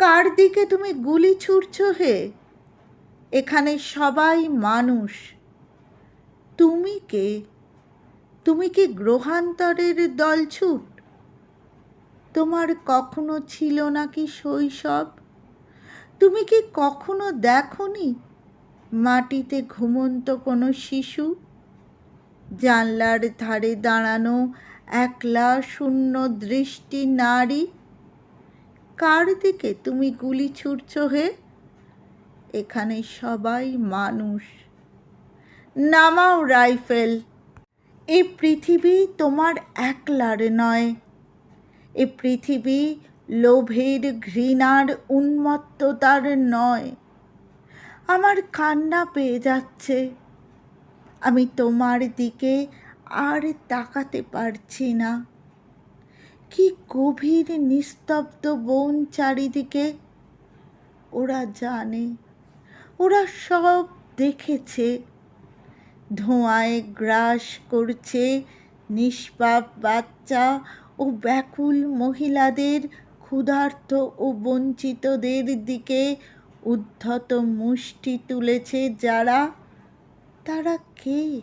কার দিকে তুমি গুলি ছুড়ছো হে? এখানে সবাই মানুষ। তুমি কে? তুমি কি গ্রহান্তরের দলছুট? তোমার কখনো ছিল নাকি শৈশব? তুমি কি কখনো দেখনি মাটিতে ঘুমন্ত কোনো শিশু? জানলার ধারে দাঁড়ানো একলা শূন্য দৃষ্টি নারী। কার দিকে তুমি গুলি ছুড়ছো হে? এখানে সবাই মানুষ। নামাও রাইফেল। এ পৃথিবী তোমার একলার নয়। এ পৃথিবী লোভের, ঘৃণার, উন্মত্ততার নয়। আমার কান্না পেয়ে যাচ্ছে। আমি তোমার দিকে আর তাকাতে পারছি না। কি গভীর নিস্তব্ধ বন চারিদিকে। ওরা জানে, ওরা সব দেখেছে। ধোঁয়ায় গ্রাস করছে নিষ্পাপ বাচ্চা ও ব্যাকুল মহিলাদের, ক্ষুধার্ত ও বঞ্চিতদের দিকে উদ্ধত মুষ্টি তুলেছে যারা। তারা কে?